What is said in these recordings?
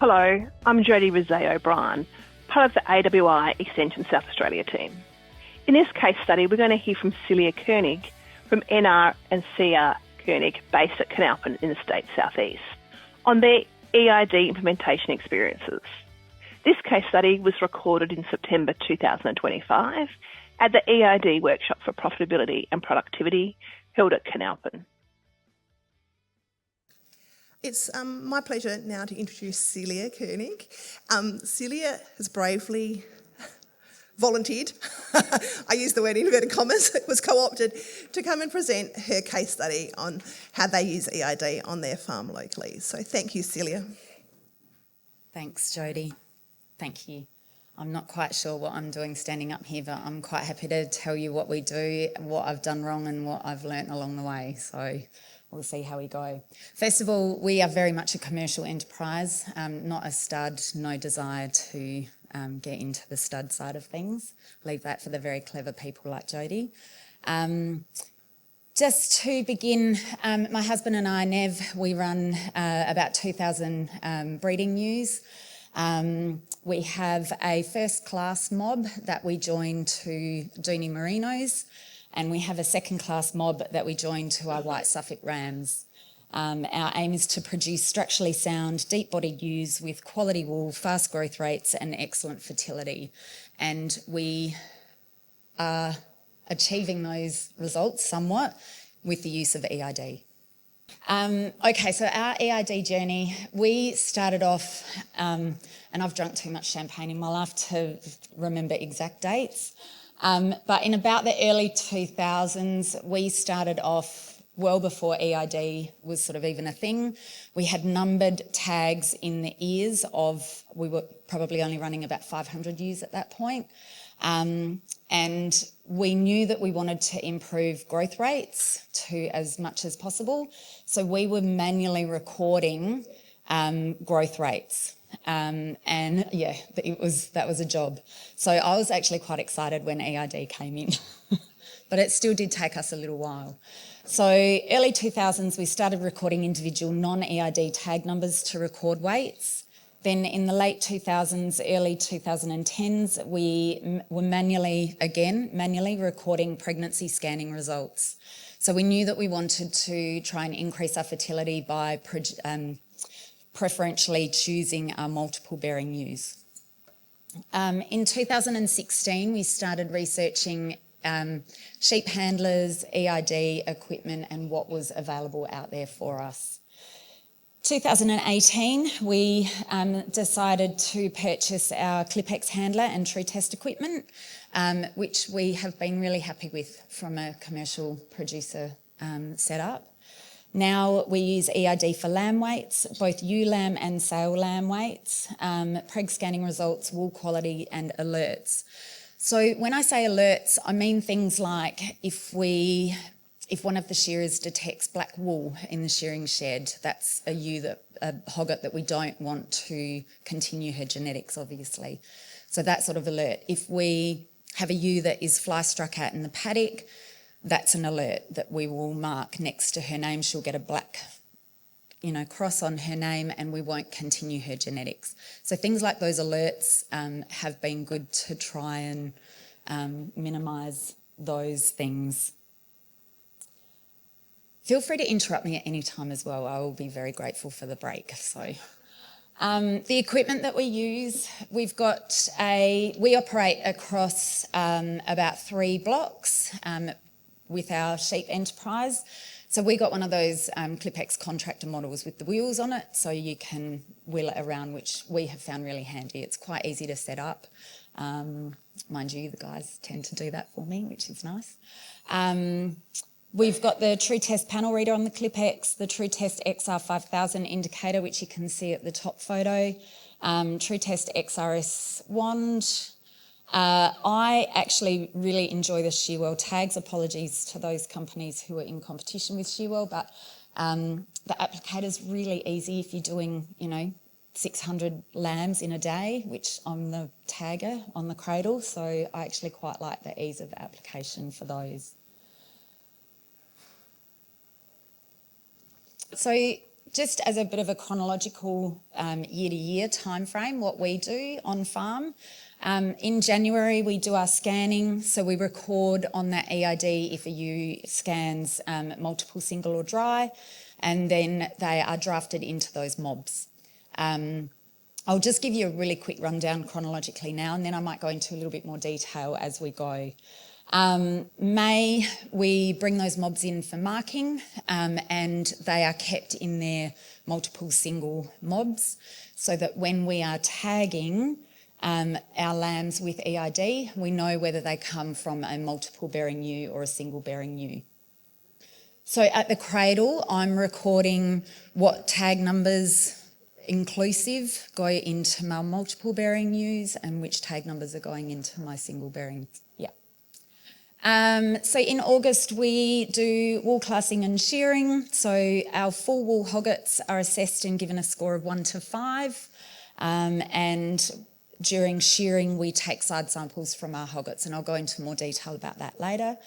Hello, I'm Jodie Rizet-O'Brien, part of the AWI Extension South Australia team. In this case study, we're going to hear from Celia Kernick from NR CR Kernick, based at Coonalpyn in the state southeast, on their eID implementation experiences. This case study was recorded in September 2025 at the eID workshop for profitability and productivity held at Coonalpyn. It's my pleasure now to introduce Celia Kernick. Celia has bravely volunteered, I use the word in inverted commas, was co-opted to come and present her case study on how they use eID on their farm locally. So thank you, Celia. Thanks, Jodie. Thank you. I'm not quite sure what I'm doing standing up here, but I'm quite happy to tell you what we do, what I've done wrong and what I've learnt along the way. So we'll see how we go. First of all, we are very much a commercial enterprise, not a stud, no desire to get into the stud side of things. Leave that for the very clever people like Jodie. Just to begin, my husband and I, Nev, we run about 2,000 breeding ewes. We have a first-class mob that we join to Dooney Merinos, and we have a second-class mob that we join to our White Suffolk Rams. Our aim is to produce structurally sound, deep-bodied ewes with quality wool, fast growth rates and excellent fertility. And we are achieving those results somewhat with the use of eID. Okay, so our eID journey, we started off, and I've drunk too much champagne in my life to remember exact dates, but in about the early 2000s, we started off well before eID was sort of even a thing. We had numbered tags in the ears of, we were probably only running about 500 ewes at that point. And we knew that we wanted to improve growth rates to as much as possible. So we were manually recording growth rates. And yeah, that was a job. So I was actually quite excited when eID came in, but it still did take us a little while. So early 2000s, we started recording individual non-eID tag numbers to record weights. Then in the late 2000s, early 2010s, we were manually recording pregnancy scanning results. So we knew that we wanted to try and increase our fertility by preferentially choosing our multiple bearing ewes. In 2016, we started researching sheep handlers, eID equipment and what was available out there for us. 2018, we decided to purchase our ClipX handler and tree test equipment, which we have been really happy with from a commercial producer setup. Now we use eID for lamb weights, both ewe lamb and sale lamb weights, preg scanning results, wool quality and alerts. So when I say alerts, I mean things like if one of the shearers detects black wool in the shearing shed, that's a hogget that we don't want to continue her genetics, obviously. So that sort of alert. If we have a ewe that is fly struck at in the paddock, that's an alert that we will mark next to her name. She'll get a black, cross on her name and we won't continue her genetics. So things like those alerts have been good to try and minimise those things. Feel free to interrupt me at any time as well. I will be very grateful for the break. So, the equipment that we use, we operate across about 3 blocks with our sheep enterprise. So we got one of those ClipX contractor models with the wheels on it, so you can wheel it around, which we have found really handy. It's quite easy to set up. Mind you, the guys tend to do that for me, which is nice. We've got the True Test panel reader on the ClipX, the True Test XR5000 indicator, which you can see at the top photo, True Test XRS wand. I actually really enjoy the Shearwell tags. Apologies to those companies who are in competition with Shearwell, but the applicator's really easy if you're doing, 600 lambs in a day, which I'm the tagger on the cradle, so I actually quite like the ease of application for those. So just as a bit of a chronological year-to-year time frame, what we do on farm. In January, we do our scanning, so we record on that eID if a ewe scans multiple single or dry, and then they are drafted into those mobs. I'll just give you a really quick rundown chronologically now, and then I might go into a little bit more detail as we go. May, we bring those mobs in for marking, and they are kept in their multiple single mobs, so that when we are tagging our lambs with eID, we know whether they come from a multiple bearing ewe or a single bearing ewe. So at the cradle, I'm recording what tag numbers inclusive go into my multiple bearing ewes and which tag numbers are going into my single bearing. So in August, we do wool classing and shearing. So our full wool hoggets are assessed and given a score of 1 to 5. And during shearing, we take side samples from our hoggets, and I'll go into more detail about that later.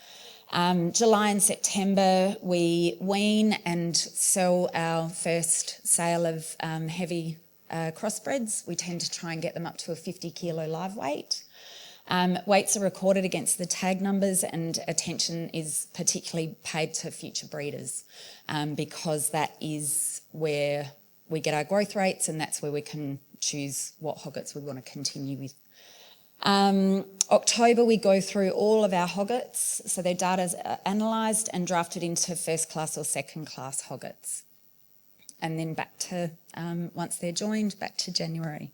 July and September, we wean and sell our first sale of heavy crossbreds. We tend to try and get them up to a 50 kilo live weight. Weights are recorded against the tag numbers, and attention is particularly paid to future breeders because that is where we get our growth rates, and that's where we can choose what hoggets we want to continue with. October, we go through all of our hoggets, so their data is analysed and drafted into first class or second class hoggets. And then back to, once they're joined, back to January.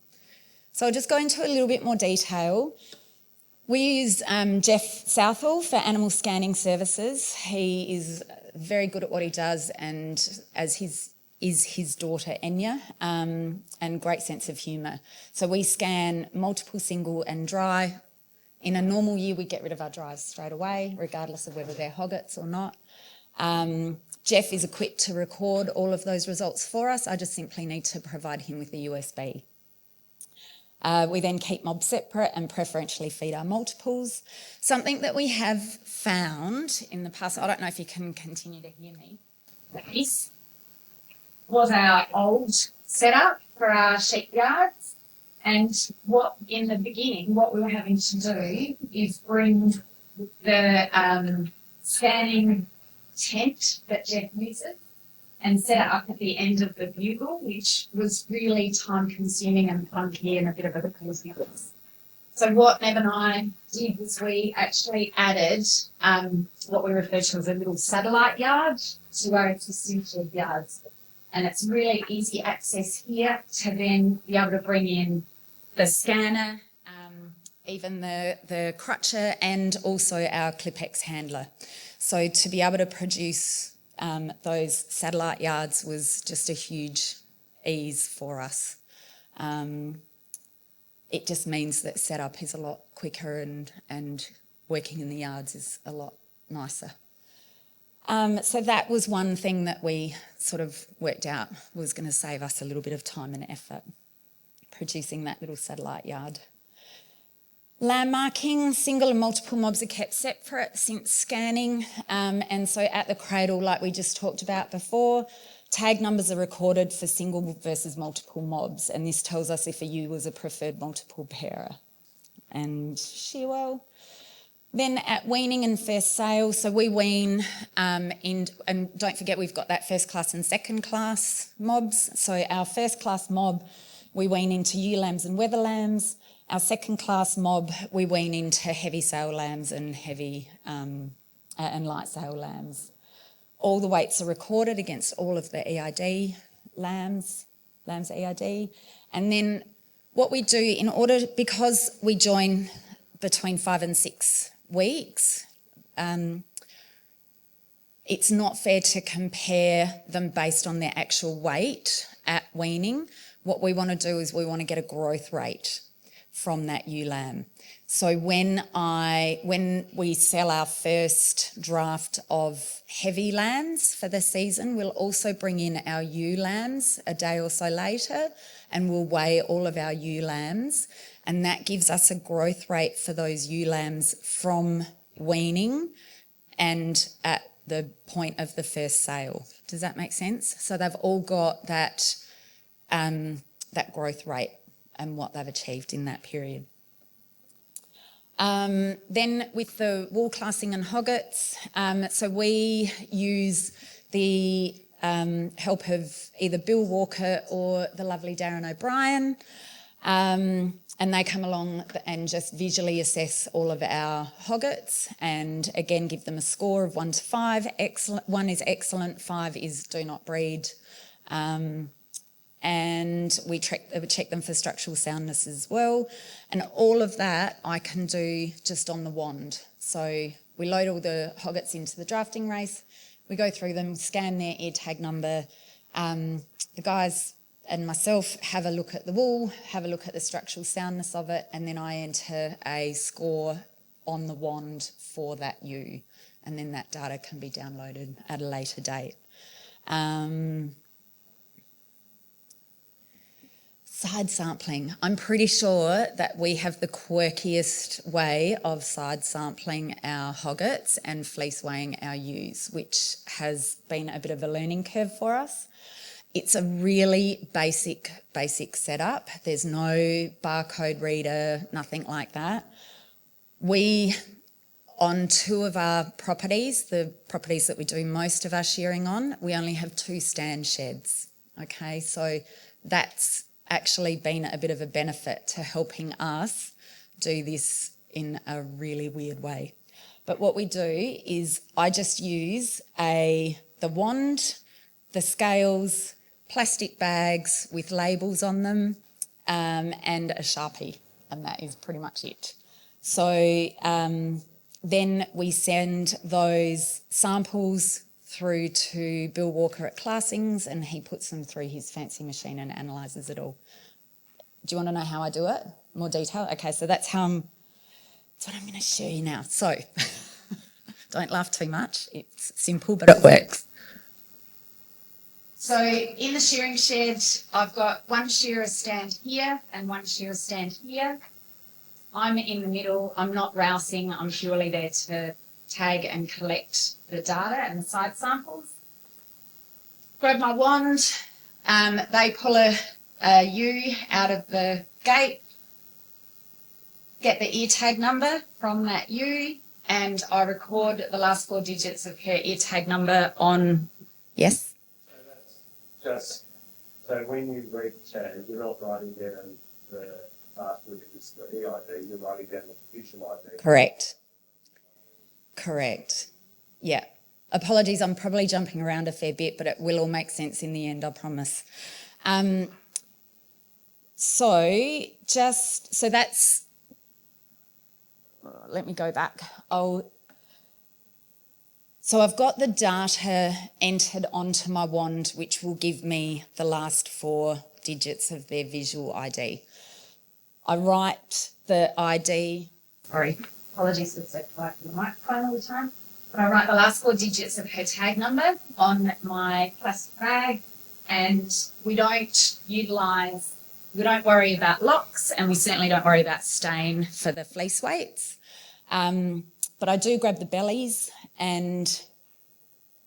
So I'll just go into a little bit more detail. We use Jeff Southall for animal scanning services. He is very good at what he does, and as his daughter Enya, and great sense of humour. So we scan multiple single and dry. In a normal year, we get rid of our dries straight away, regardless of whether they're hoggets or not. Jeff is equipped to record all of those results for us. I just simply need to provide him with the USB. We then keep mobs separate and preferentially feed our multiples. Something that we have found in the past, I don't know if you can continue to hear me. This was our old setup for our sheep yards, and what in the beginning what we were having to do is bring the scanning tent that Jeff uses and set it up at the end of the bugle, which was really time consuming and clunky and a bit of a business. So what Nev and I did was we actually added what we refer to as a little satellite yard to our existing sheep yards. And it's really easy access here to then be able to bring in the scanner, even the crutcher, and also our ClipX handler. So to be able to produce those satellite yards was just a huge ease for us. It just means that setup is a lot quicker and working in the yards is a lot nicer. So that was one thing that we sort of worked out was going to save us a little bit of time and effort, producing that little satellite yard. Lamb marking, single and multiple mobs are kept separate since scanning, and so at the cradle, like we just talked about before, tag numbers are recorded for single versus multiple mobs, and this tells us if a ewe was a preferred multiple pairer. And she will. Then at weaning and first sale, so we wean, and don't forget we've got that first class and second class mobs. So our first class mob, we wean into ewe lambs and wether lambs. Our second class mob, we wean into heavy sale lambs and heavy and light sale lambs. All the weights are recorded against all of the eID lambs eID. And then what we do because we join between 5 and 6 weeks, it's not fair to compare them based on their actual weight at weaning. What we want to do is we want to get a growth rate from that ewe lamb. So when we sell our first draft of heavy lambs for the season, we'll also bring in our ewe lambs a day or so later, and we'll weigh all of our ewe lambs, and that gives us a growth rate for those ewe lambs from weaning and at the point of the first sale. Does that make sense? So they've all got that growth rate and what they've achieved in that period. Then with the wool classing and hoggets, so we use the help of either Bill Walker or the lovely Darren O'Brien, and they come along and just visually assess all of our hoggets and again give them a score of 1 to 5. Excellent, 1 is excellent, 5 is do not breed. And we check them for structural soundness as well. And all of that I can do just on the wand. So we load all the hoggets into the drafting race, we go through them, scan their ear tag number. The guys and myself have a look at the wool, have a look at the structural soundness of it, and then I enter a score on the wand for that ewe. And then that data can be downloaded at a later date. Side sampling. I'm pretty sure that we have the quirkiest way of side sampling our hoggets and fleece weighing our ewes, which has been a bit of a learning curve for us. It's a really basic setup. There's no barcode reader, nothing like that. We, on 2 of our properties, the properties that we do most of our shearing on, we only have 2 stand sheds. Okay, so that's actually been a bit of a benefit to helping us do this in a really weird way. But what we do is I just use the wand, the scales, plastic bags with labels on them, and a Sharpie, and that is pretty much it. So then we send those samples through to Bill Walker at Classings, and he puts them through his fancy machine and analyses it all. Do you want to know how I do it? More detail? Okay, so that's what I'm going to show you now. So don't laugh too much. It's simple, but it works. So in the shearing shed, I've got 1 shearer stand here and 1 shearer stand here. I'm in the middle. I'm not rousing. I'm purely there to tag and collect the data and the side samples. Grab my wand. They pull a ewe out of the gate, get the ear tag number from that ewe, and I record the last 4 digits of her ear tag number on. Yes? So that's just, so when you read tag, you're not writing down the last 4 digits, the eID, you're writing down the visual ID. Correct. Yeah. Apologies, I'm probably jumping around a fair bit, but it will all make sense in the end, I promise. So that's, let me go back. So I've got the data entered onto my wand, which will give me the last 4 digits of their visual ID. I write the ID, apologies for the quiet for the microphone all the time, but I write the last 4 digits of her tag number on my plastic bag, and we don't worry about locks, and we certainly don't worry about stain for the fleece weights. But I do grab the bellies and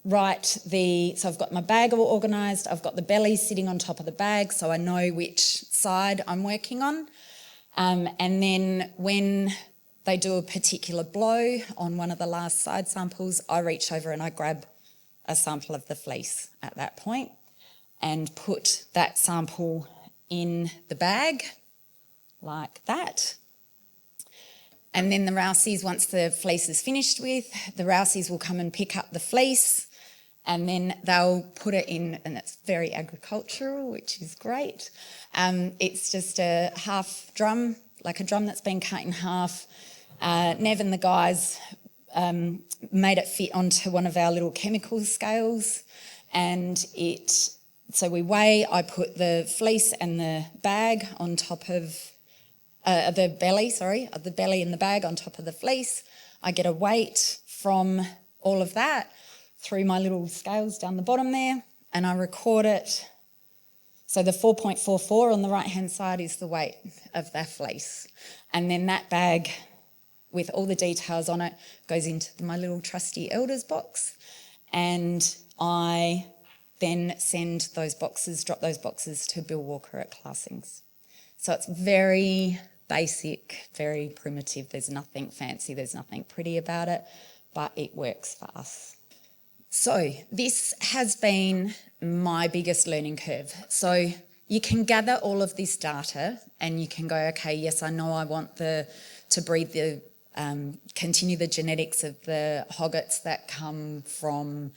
so I've got my bag all organised, I've got the bellies sitting on top of the bag so I know which side I'm working on. And then when they do a particular blow on one of the last side samples, I reach over and I grab a sample of the fleece at that point and put that sample in the bag like that. And then the Rouseys, once the fleece is finished with, the Rouseys will come and pick up the fleece and then they'll put it in, and it's very agricultural, which is great. It's just a half drum, like a drum that's been cut in half. Nev and the guys made it fit onto one of our little chemical scales, and so we weigh. I put the fleece and the bag on top of the belly and the bag on top of the fleece. I get a weight from all of that through my little scales down the bottom there, and I record it. So the 4.44 on the right-hand side is the weight of that fleece. And then that bag with all the details on it goes into my little trusty elders box. and I then send those boxes, drop those boxes to Bill Walker at Classings. So it's very basic, very primitive. There's nothing fancy, there's nothing pretty about it, but it works for us. So this has been my biggest learning curve. So you can gather all of this data and you can go, okay, yes, I know I want to breed the, continue the genetics of the hoggets that come from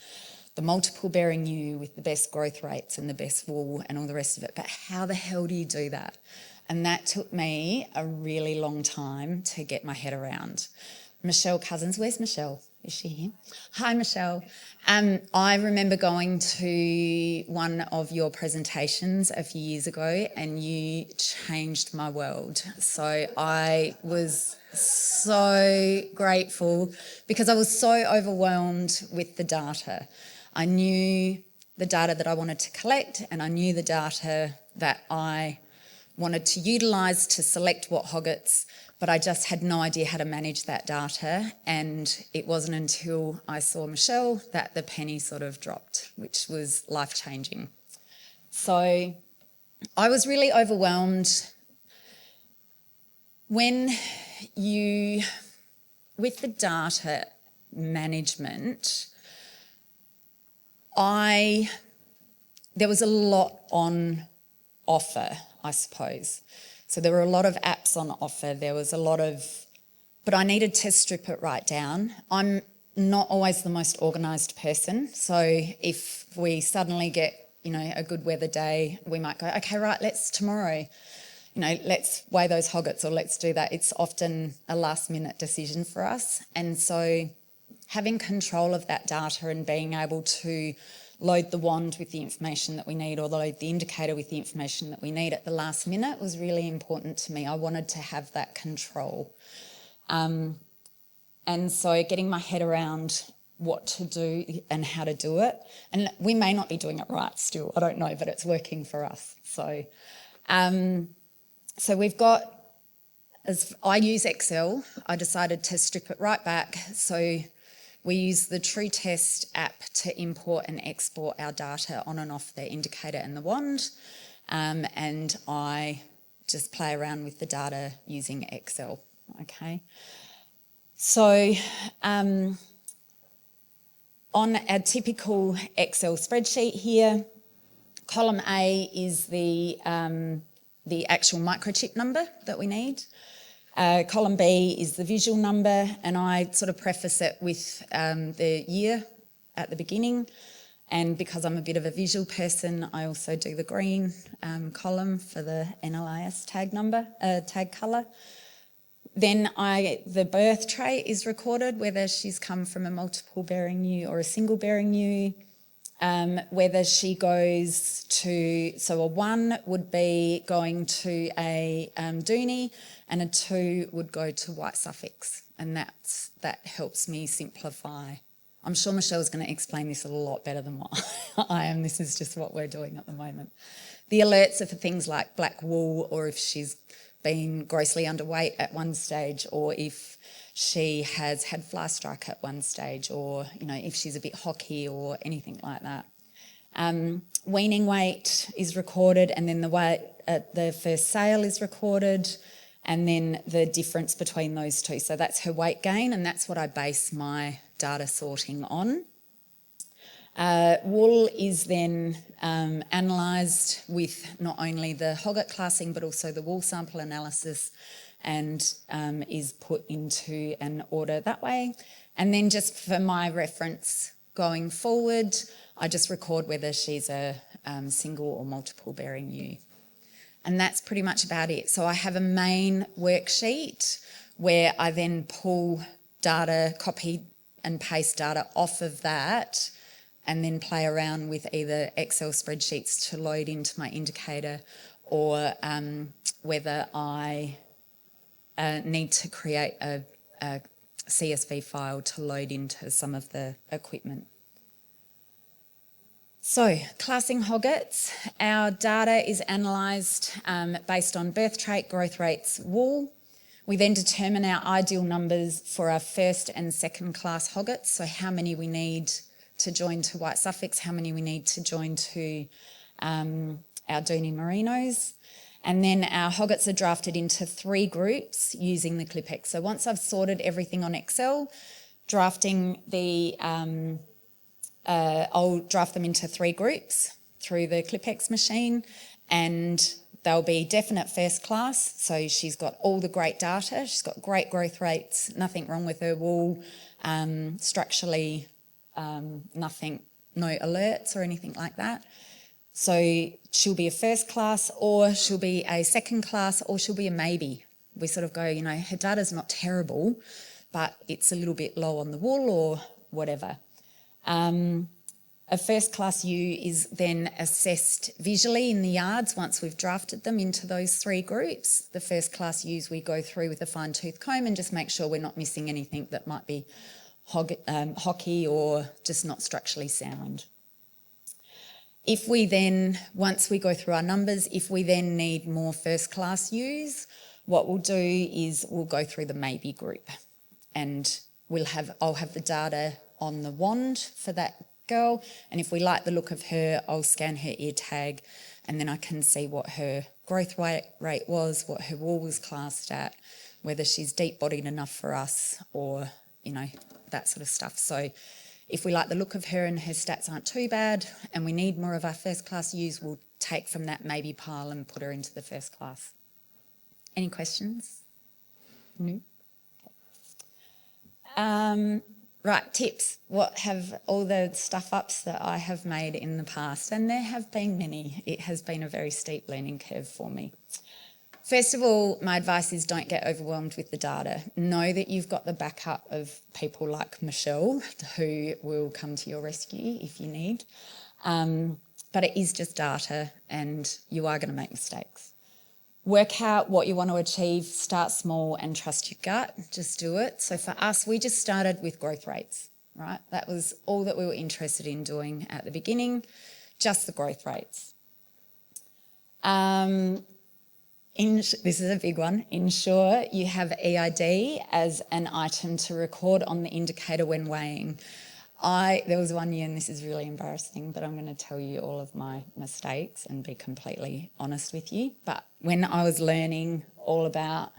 the multiple bearing ewe with the best growth rates and the best wool and all the rest of it. But how the hell do you do that? And that took me a really long time to get my head around. Michelle Cousins, where's Michelle? Is she here? Hi, Michelle. I remember going to one of your presentations a few years ago and you changed my world. So I was so grateful because I was so overwhelmed with the data. I knew the data that I wanted to collect and I knew the data that I wanted to utilise to select what hoggets, but I just had no idea how to manage that data, and it wasn't until I saw Michelle that the penny sort of dropped, which was life-changing. So I was really overwhelmed. When you, with the data management, there was a lot on offer, I suppose. So there were a lot of apps on offer. There was a lot of, but I needed to strip it right down. I'm not always the most organised person. So if we suddenly get, a good weather day, we might go, okay, right, tomorrow, let's weigh those hoggets or let's do that. It's often a last minute decision for us. And so having control of that data and being able to load the wand with the information that we need or load the indicator with the information that we need at the last minute was really important to me. I wanted to have that control. And so getting my head around what to do and how to do it. And we may not be doing it right still, I don't know, but it's working for us. So we've got, as I use Excel, I decided to strip it right back. So we use the TrueTest app to import and export our data on and off the indicator and the wand, and I just play around with the data using Excel, okay? So on our typical Excel spreadsheet here, column A is the actual microchip number that we need. Column B is the visual number, and I sort of preface it with the year at the beginning. And because I'm a bit of a visual person, I also do the green column for the NLIS tag colour. Then the birth trait is recorded, whether she's come from a multiple bearing ewe or a single bearing ewe. Whether she goes to, so a 1 would be going to a Dooney and a 2 would go to White Suffolk, and that helps me simplify. I'm sure Michelle's going to explain this a lot better than what I am. This is just what we're doing at the moment. The alerts are for things like black wool, or if she's been grossly underweight at one stage, or if she has had fly strike at one stage, or if she's a bit hockey or anything like that. Weaning weight is recorded, and then the weight at the first sale is recorded, and then the difference between those two. So that's her weight gain, and that's what I base my data sorting on. Wool is then analysed with not only the hogget classing but also the wool sample analysis, and is put into an order that way. And then just for my reference going forward, I just record whether she's a single or multiple bearing ewe. And that's pretty much about it. So I have a main worksheet where I then pull data, copy and paste data off of that, and then play around with either Excel spreadsheets to load into my indicator, or whether I need to create a CSV file to load into some of the equipment. So, classing hoggets, our data is analysed based on birth trait, growth rates, wool. We then determine our ideal numbers for our first and second class hoggets, so how many we need to join to White Suffolks, how many we need to join to our Dooney Merinos. And then our hoggets are drafted into 3 groups using the ClipX. So once I've sorted everything on Excel, drafting the, I'll draft them into 3 groups through the ClipX machine, and they'll be definite first class. So she's got all the great data. She's got great growth rates, nothing wrong with her wool, structurally, nothing, no alerts or anything like that. So she'll be a first class, or she'll be a second class, or she'll be a maybe. We sort of go, you know, her data's not terrible, but it's a little bit low on the wool or whatever. A first class ewe is then assessed visually in the yards once we've drafted them into those 3 groups. The first class ewes we go through with a fine tooth comb and just make sure we're not missing anything that might be hockey or just not structurally sound. If we then, once we go through our numbers, if we then need more first class ewes, what we'll do is we'll go through the maybe group, and I'll have the data on the wand for that girl, and if we like the look of her, I'll scan her ear tag, and then I can see what her growth rate was, what her wool was classed at, whether she's deep-bodied enough for us, or, you know, that sort of stuff. So if we like the look of her and her stats aren't too bad, and we need more of our first class ewes, we'll take from that maybe pile and put her into the first class. Any questions? No? Okay. Right, tips. What have all the stuff-ups that I have made in the past, and there have been many. It has been a very steep learning curve for me. First of all, my advice is don't get overwhelmed with the data. Know that you've got the backup of people like Michelle who will come to your rescue if you need. But it is just data, and you are going to make mistakes. Work out what you want to achieve, start small and trust your gut, just do it. So for us, we just started with growth rates, right? That was all that we were interested in doing at the beginning, just the growth rates. This is a big one. Ensure you have eID as an item to record on the indicator when weighing. There was one year, and this is really embarrassing, but I'm going to tell you all of my mistakes and be completely honest with you. But when I was learning all about,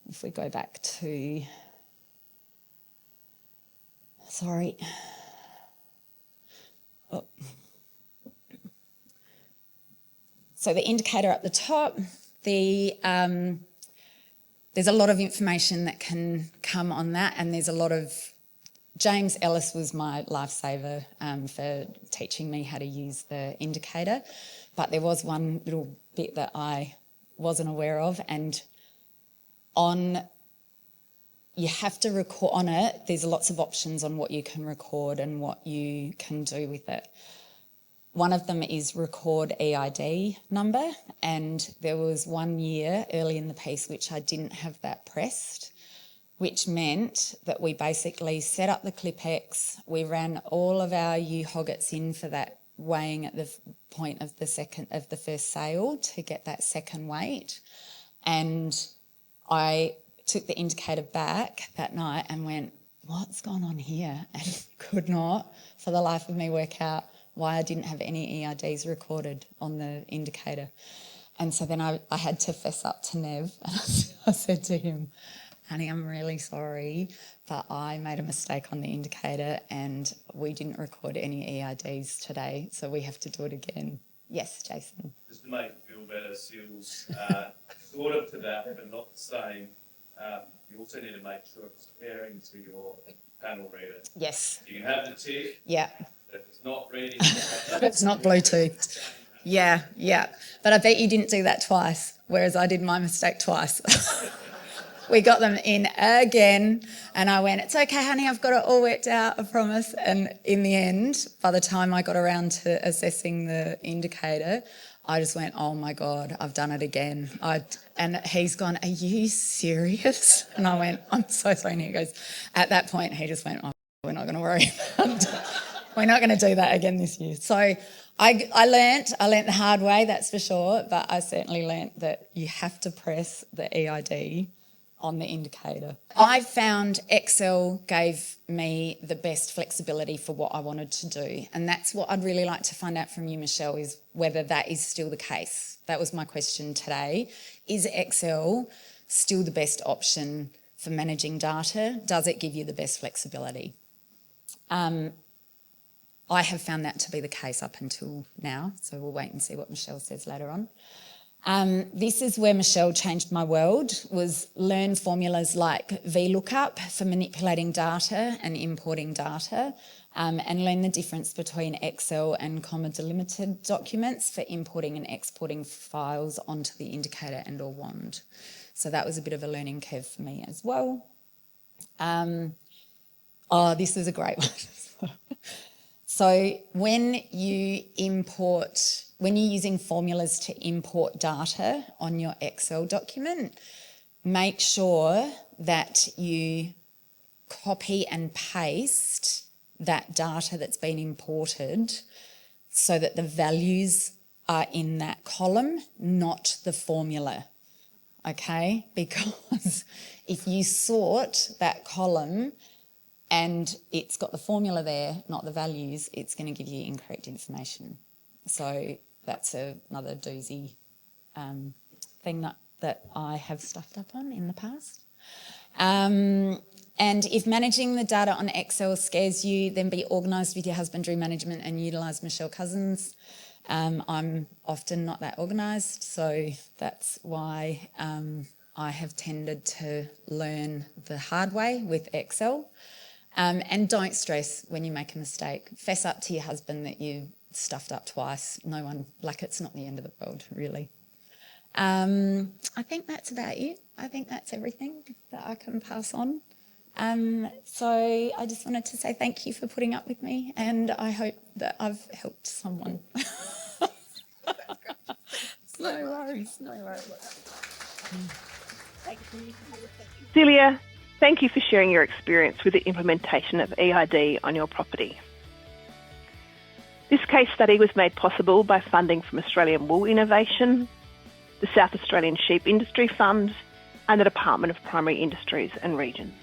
if we go back to, sorry. Oh. So the indicator at the top, there's a lot of information that can come on that, and there's a lot of, James Ellis was my lifesaver for teaching me how to use the indicator, but there was one little bit that I wasn't aware of, and you have to record on it. There's lots of options on what you can record and what you can do with it. One of them is record eID number, and there was one year early in the piece which I didn't have that pressed, which meant that we basically set up the ClipX, we ran all of our ewe hoggets in for that weighing at the point of the first sale to get that second weight, and I took the indicator back that night and went, what's gone on here? And could not for the life of me work out why I didn't have any eIDs recorded on the indicator. And so then I had to fess up to Nev, and I said to him, honey, I'm really sorry, but I made a mistake on the indicator and we didn't record any eIDs today, so we have to do it again. Yes, Jason. Just to make you feel better, Sil's sort of to that, but not the same. You also need to make sure it's pairing to your panel reader. Yes. You can have the tick. Yeah. But if it's not reading, it's not Bluetooth. Yeah. But I bet you didn't do that twice, whereas I did my mistake twice. We got them in again, and I went, it's okay, honey, I've got it all worked out, I promise. And in the end, by the time I got around to assessing the indicator, I just went, oh my God, I've done it again. And he's gone, are you serious? And I went, I'm so sorry. And he goes, at that point, he just went, oh, we're not going to worry about it. We're not going to do that again this year. So I learnt the hard way, that's for sure, but I certainly learnt that you have to press the eID on the indicator. I found Excel gave me the best flexibility for what I wanted to do. And that's what I'd really like to find out from you, Michelle, is whether that is still the case. That was my question today. Is Excel still the best option for managing data? Does it give you the best flexibility? I have found that to be the case up until now, so we'll wait and see what Michelle says later on. This is where Michelle changed my world, was learn formulas like VLOOKUP for manipulating data and importing data, and learn the difference between Excel and comma delimited documents for importing and exporting files onto the indicator and or wand. So that was a bit of a learning curve for me as well. This is a great one. So when you're using formulas to import data on your Excel document, make sure that you copy and paste that data that's been imported so that the values are in that column, not the formula, okay? Because if you sort that column and it's got the formula there, not the values, it's going to give you incorrect information. So that's another doozy thing that I have stuffed up on in the past. And if managing the data on Excel scares you, then be organised with your husbandry management and utilise Michelle Cousins. I'm often not that organised, so that's why I have tended to learn the hard way with Excel. And don't stress when you make a mistake. Fess up to your husband that you stuffed up twice. No one, it's not the end of the world, really. I think that's about it. I think that's everything that I can pass on. So I just wanted to say thank you for putting up with me, and I hope that I've helped someone. No worries. Thank you. Celia, thank you for sharing your experience with the implementation of eID on your property. This case study was made possible by funding from Australian Wool Innovation, the South Australian Sheep Industry Fund, and the Department of Primary Industries and Regions.